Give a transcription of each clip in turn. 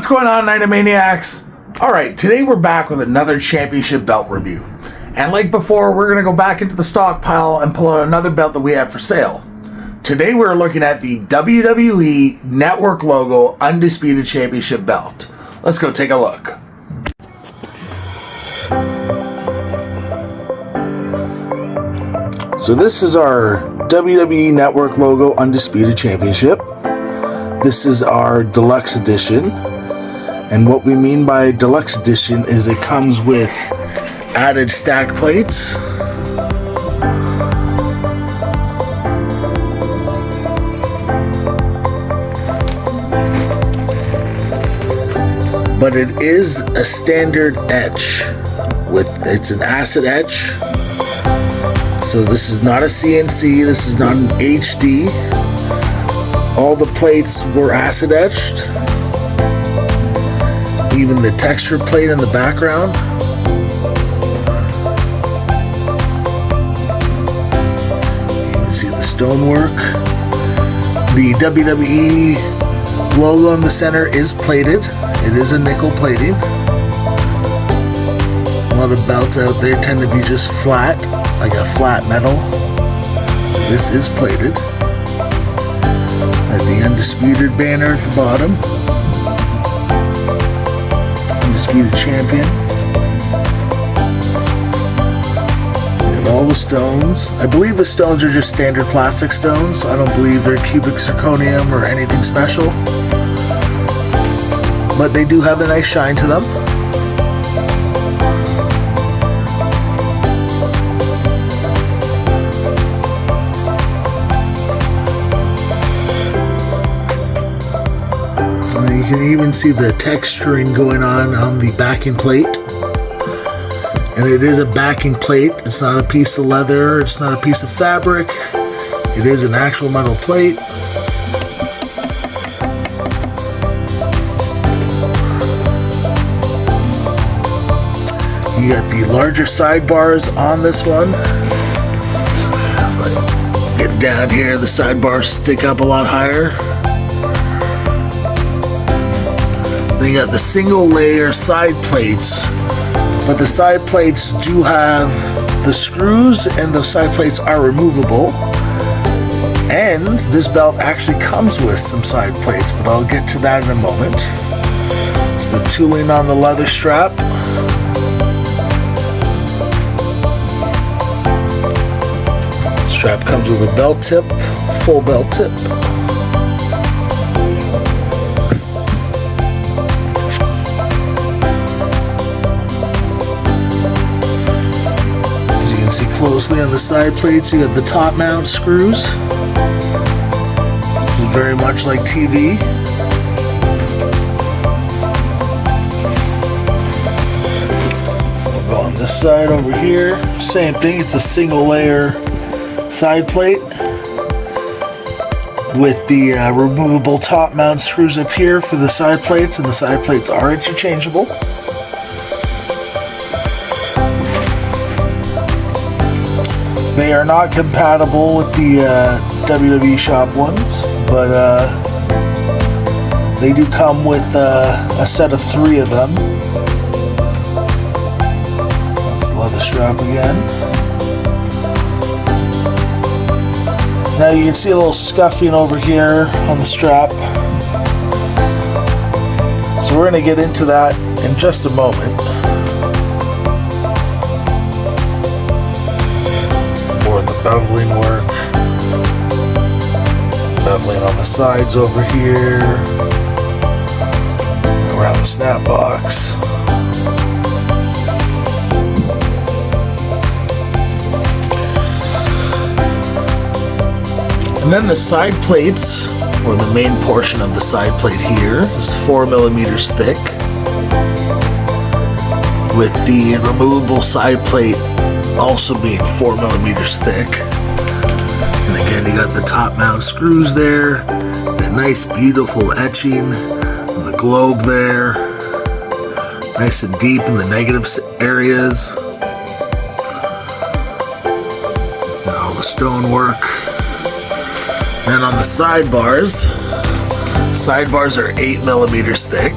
going on, Nightomaniacs? Alright, today we're back with another championship belt review. And like before, we're going to go back into the stockpile and pull out another belt that we have for sale. Today we're looking at the WWE Network logo Undisputed Championship belt. Let's go take a look. So this is our WWE Network logo Undisputed Championship. This is our Deluxe edition. And what we mean by Deluxe edition is it comes with added stack plates, but it is a standard etch it's an acid etch. So this is not a CNC, this is not an HD. All the plates were acid etched. Even the texture plate in the background. You can see the stonework. The WWE logo in the center is plated. It is a nickel plating. A lot of belts out there tend to be just flat, like a flat metal. This is plated. At the Undisputed banner at the bottom. Undisputed champion. And all the stones. I believe the stones are just standard plastic stones. I don't believe they're cubic zirconium or anything special. But they do have a nice shine to them. You can even see the texturing going on the backing plate. And it is a backing plate. It's not a piece of leather. It's not a piece of fabric. It is an actual metal plate. You got the larger sidebars on this one. If I get down here, the sidebars stick up a lot higher. Then you got the single layer side plates, but the side plates do have the screws and the side plates are removable. And this belt actually comes with some side plates, but I'll get to that in a moment. So the tooling on the leather strap. Strap comes with a belt tip, full belt tip. See closely on the side plates, you got the top mount screws. Very much like TV. We'll go on this side over here. Same thing, it's a single layer side plate with the removable top mount screws up here for the side plates, and the side plates are interchangeable. They are not compatible with the WWE shop ones, but they do come with a set of 3 of them. That's the leather strap again. Now you can see a little scuffing over here on the strap. So we're going to get into that in just a moment. Beveling work, beveling on the sides over here, around the snap box. And then the side plates, or the main portion of the side plate here, is 4 millimeters thick, with the removable side plate also being 4 millimeters thick. And again, you got the top mount screws there, a nice beautiful etching on the globe there, nice and deep in the negative areas, and all the stonework. Then on the sidebars are 8 millimeters thick.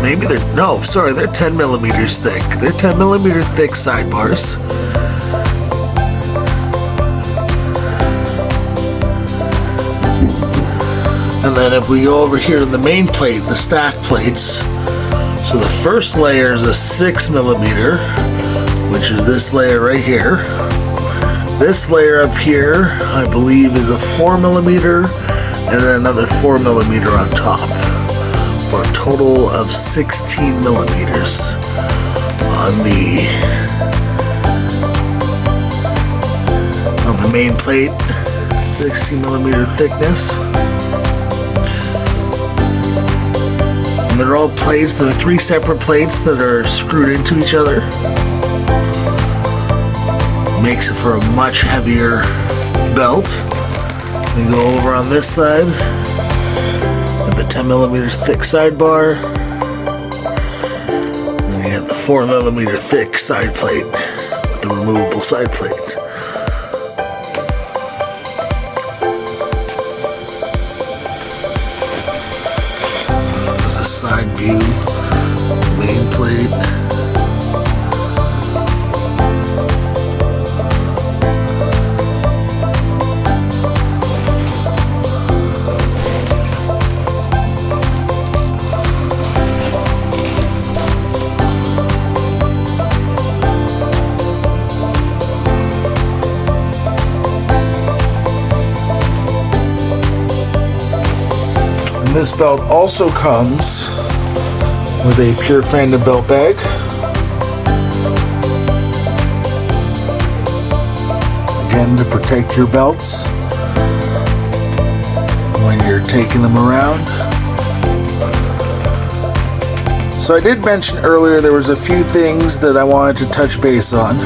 maybe they're, no, sorry, they're 10 millimeters thick. They're 10 millimeter thick sidebars. And then if we go over here to the main plate, the stack plates, so the first layer is a 6 millimeter, which is this layer right here. This layer up here, I believe, is a 4 millimeter, and then another 4 millimeter on top, for a total of 16 millimeters on the main plate, 16 millimeter thickness. And they're all plates. There are 3 separate plates that are screwed into each other. Makes it for a much heavier belt. We go over on this side with the 10 millimeter thick sidebar. And you have the 4 millimeter thick side plate with the removable side plate. There's a side view, main plate. This belt also comes with a pure Fandom belt bag. Again, to protect your belts when you're taking them around. So I did mention earlier there was a few things that I wanted to touch base on.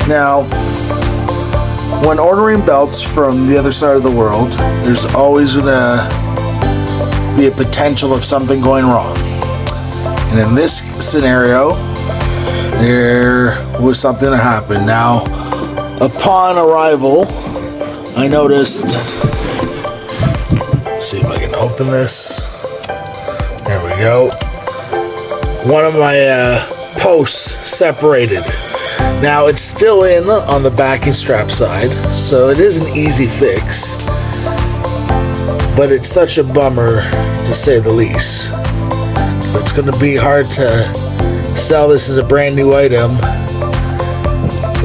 Now, when ordering belts from the other side of the world, there's always gonna be a potential of something going wrong. And in this scenario, there was something that happened. Now, upon arrival, I noticed, let's see if I can open this. There we go. One of my posts separated. Now, it's still in on the backing strap side, so it is an easy fix. But it's such a bummer, to say the least. It's going to be hard to sell this as a brand new item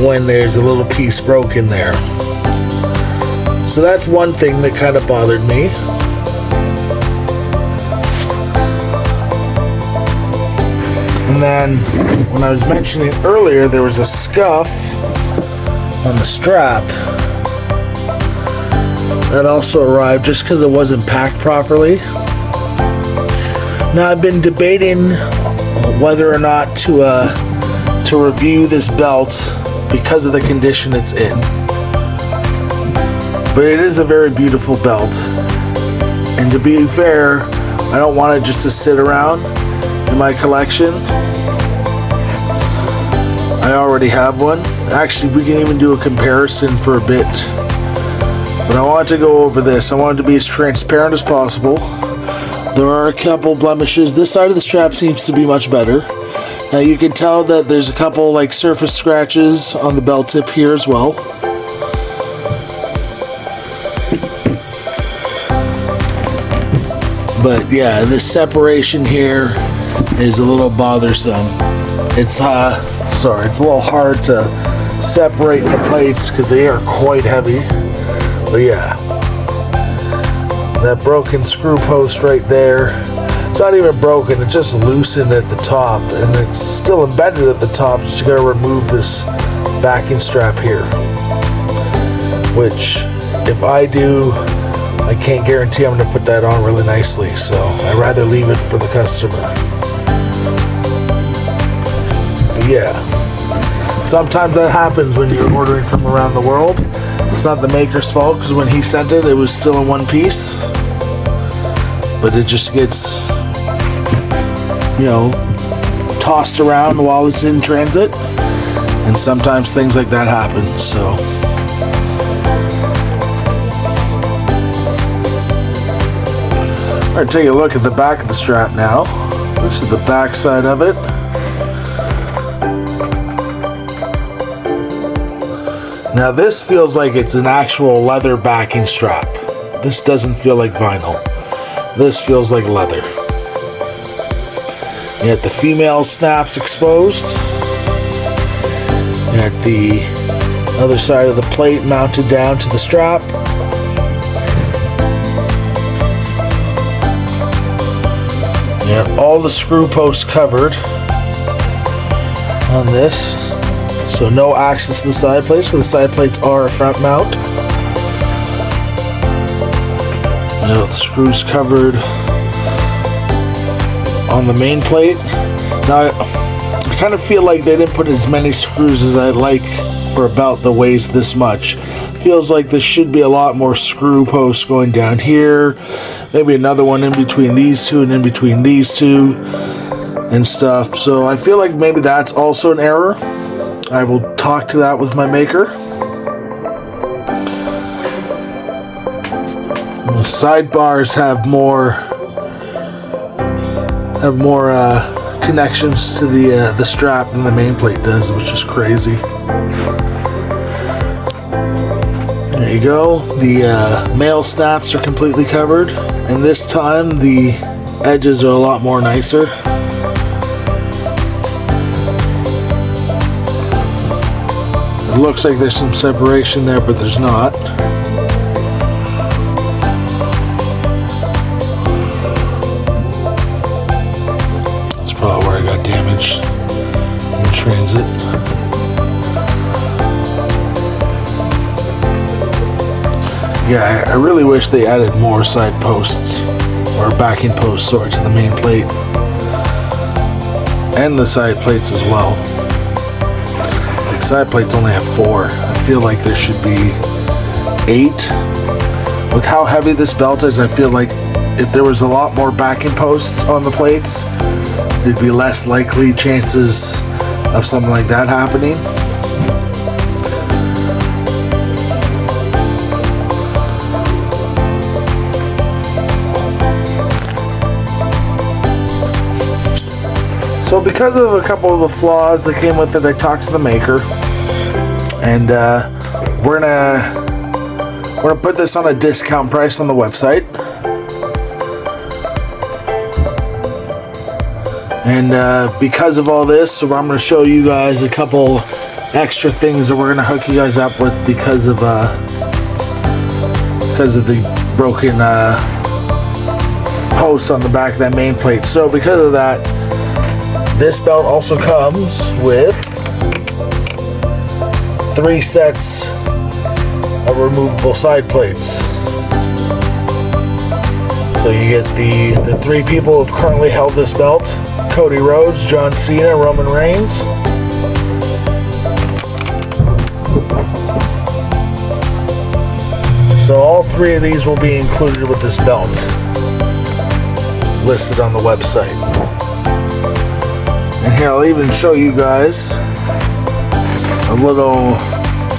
when there's a little piece broken there. So that's one thing that kind of bothered me. And then, when I was mentioning earlier, there was a scuff on the strap that also arrived just because it wasn't packed properly. Now I've been debating whether or not to review this belt because of the condition it's in. But it is a very beautiful belt. And to be fair, I don't want it just to sit around in my collection. I already have one. Actually, we can even do a comparison for a bit. But I wanted to go over this. I wanted to be as transparent as possible. There are a couple blemishes. This side of the strap seems to be much better. Now you can tell that there's a couple like surface scratches on the belt tip here as well. But yeah, this separation here is a little bothersome. It's it's a little hard to separate the plates because they are quite heavy. But yeah, that broken screw post right there, it's not even broken, it's just loosened at the top, and it's still embedded at the top. Just gotta remove this backing strap here, which if I do, I can't guarantee I'm gonna put that on really nicely, so I'd rather leave it for the customer. But yeah, sometimes that happens when you're ordering from around the world. It's not the maker's fault, because when he sent it, it was still in one piece. But it just gets, tossed around while it's in transit. And sometimes things like that happen, so. Alright, take a look at the back of the strap now. This is the back side of it. Now this feels like it's an actual leather backing strap. This doesn't feel like vinyl. This feels like leather. You got the female snaps exposed. You got the other side of the plate mounted down to the strap. You got all the screw posts covered on this. So no access to the side plates, so the side plates are a front mount. You know, the screws covered on the main plate. Now, I kind of feel like they didn't put as many screws as I'd like for a belt that weighs this much. Feels like there should be a lot more screw posts going down here. Maybe another one in between these two and in between these two and stuff. So I feel like maybe that's also an error. I will talk to that with my maker. The sidebars have more connections to the strap than the main plate does, which is crazy. There you go. The male snaps are completely covered, and this time the edges are a lot more nicer. It looks like there's some separation there, but there's not. That's probably where I got damaged in transit. Yeah, I really wish they added more side posts, or backing posts, sorry, to the main plate. And the side plates as well. Side plates only have 4. I feel like there should be 8. With how heavy this belt is, I feel like if there was a lot more backing posts on the plates, there'd be less likely chances of something like that happening. So because of a couple of the flaws that came with it, I talked to the maker, and we're gonna put this on a discount price on the website. And because of all this, so I'm gonna show you guys a couple extra things that we're gonna hook you guys up with because of the broken post on the back of that main plate. So because of that, this belt also comes with 3 sets of removable side plates. So you get the 3 people who've currently held this belt: Cody Rhodes, John Cena, Roman Reigns. So all 3 of these will be included with this belt, listed on the website. And here, I'll even show you guys a little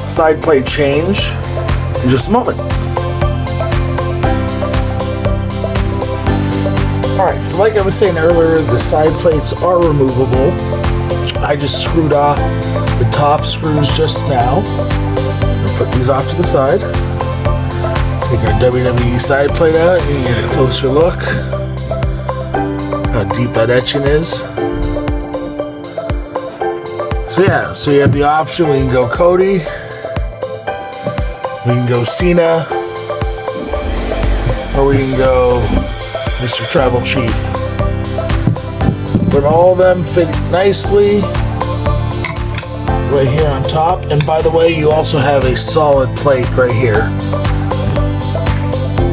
side plate change in just a moment. Alright, so like I was saying earlier, the side plates are removable. I just screwed off the top screws just now. I'll put these off to the side. Take our WWE side plate out and get a closer look how deep that etching is. So yeah, so you have the option, we can go Cody, we can go Cena, or we can go Mr. Tribal Chief. But all of them fit nicely right here on top. And by the way, you also have a solid plate right here.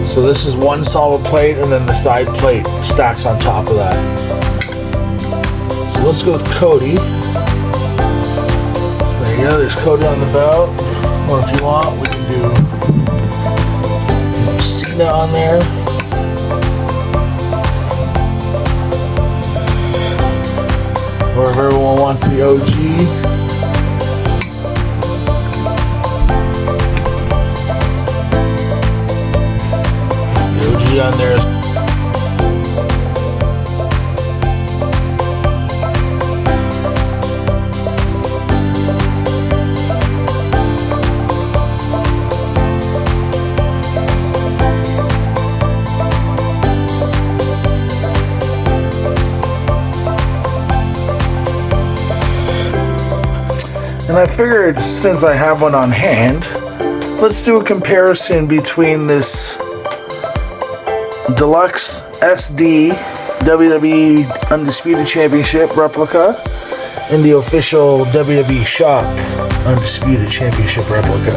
So this is one solid plate, and then the side plate stacks on top of that. So let's go with Cody. Yeah, there's Cody on the belt, or if you want, we can do Cena on there. Or if everyone wants the OG, the OG on there. And I figured since I have one on hand, let's do a comparison between this Deluxe SD WWE Undisputed Championship replica and the official WWE Shop Undisputed Championship replica.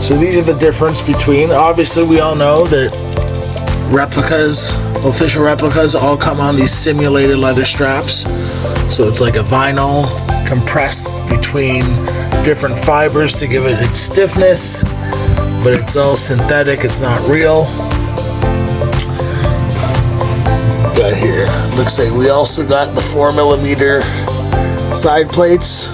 So these are the difference between, obviously we all know that replicas, official replicas, all come on these simulated leather straps. So it's like a vinyl compressed between different fibers to give it its stiffness, but it's all synthetic, it's not real. Got here, looks like we also got the 4mm side plates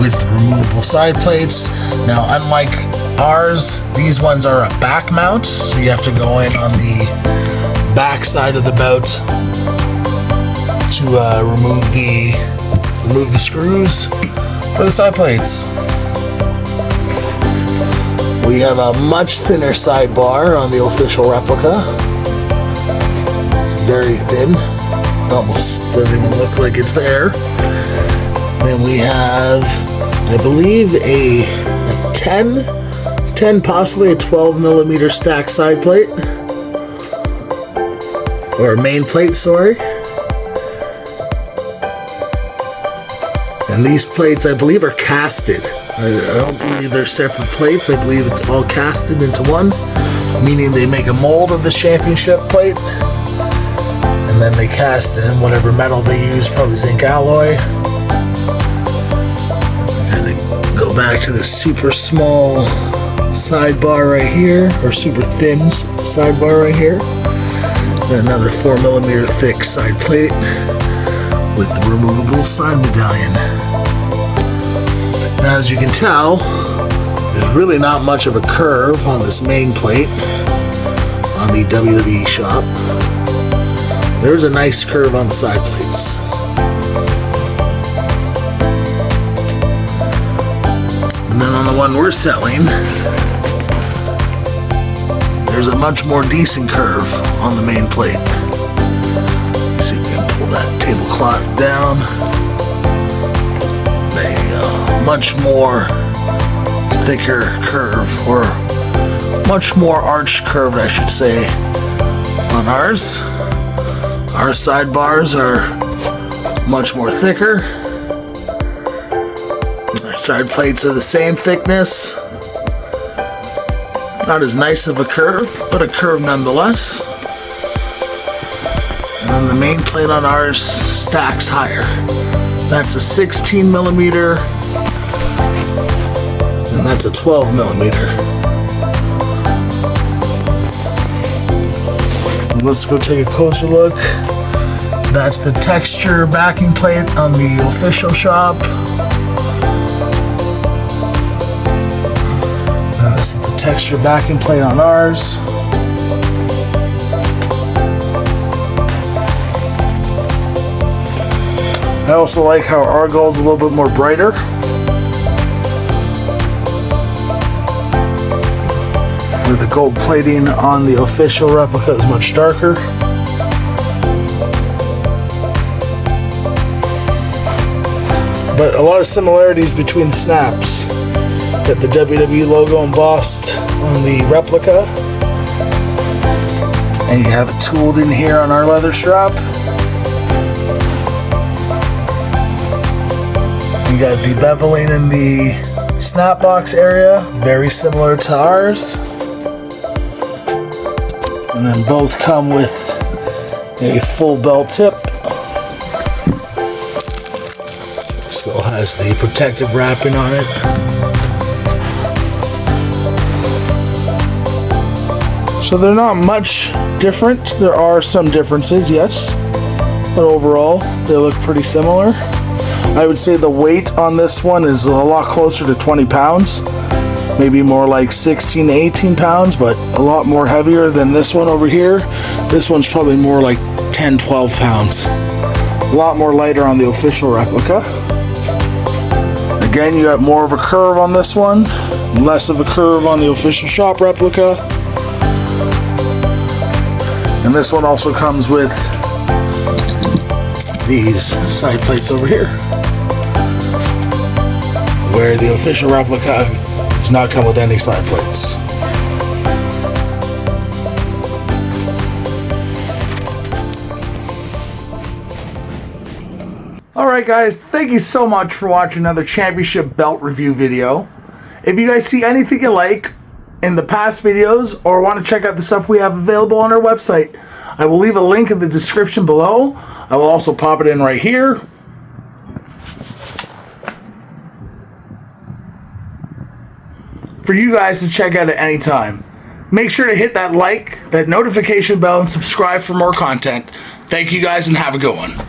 with removable side plates. Now unlike ours, these ones are a back mount, so you have to go in on the back side of the bout to remove the screws for the side plates. We have a much thinner sidebar on the official replica. It's very thin, almost doesn't even look like it's there. Then we have, I believe, a 10, possibly a 12mm stack side plate, or main plate, sorry. And these plates, I believe, are casted. I don't believe they're separate plates. I believe it's all casted into one, meaning they make a mold of the championship plate, and then they cast in whatever metal they use, probably zinc alloy. And go back to the super small sidebar right here, or super thin sidebar right here. And another 4mm thick side plate with the removable side medallion. Now, as you can tell, there's really not much of a curve on this main plate on the WWE Shop. There's a nice curve on the side plates. And then on the one we're selling, there's a much more decent curve on the main plate. Let's see if we can pull that tablecloth down. There you go. Much more thicker curve, or much more arched curve, I should say, on ours. Our sidebars are much more thicker. Our side plates are the same thickness. Not as nice of a curve, but a curve nonetheless. And then the main plate on ours stacks higher. That's a 16mm, and that's a 12mm. Let's go take a closer look. That's the texture backing plate on the official shop. And this is the texture backing plate on ours. I also like how our gold is a little bit more brighter. Where the gold plating on the official replica is much darker. But a lot of similarities between the snaps. Got the WWE logo embossed on the replica. And you have it tooled in here on our leather strap. You got the beveling in the snap box area, very similar to ours. And then both come with a full belt tip. Still has the protective wrapping on it. So they're not much different. There are some differences, yes, but overall they look pretty similar. I would say the weight on this one is a lot closer to 20 pounds, maybe more like 16 to 18 pounds, but a lot more heavier than this one over here. This one's probably more like 10, 12 pounds. A lot more lighter on the official replica. Again, you got more of a curve on this one, less of a curve on the official shop replica. And this one also comes with these side plates over here, where the official replica does not come with any side plates. Alright guys, thank you so much for watching another championship belt review video. If you guys see anything you like in the past videos or want to check out the stuff we have available on our website, I will leave a link in the description below. I will also pop it in right here. For you guys to check out at any time. Make sure to hit that like, that notification bell, and subscribe for more content. Thank you guys and have a good one.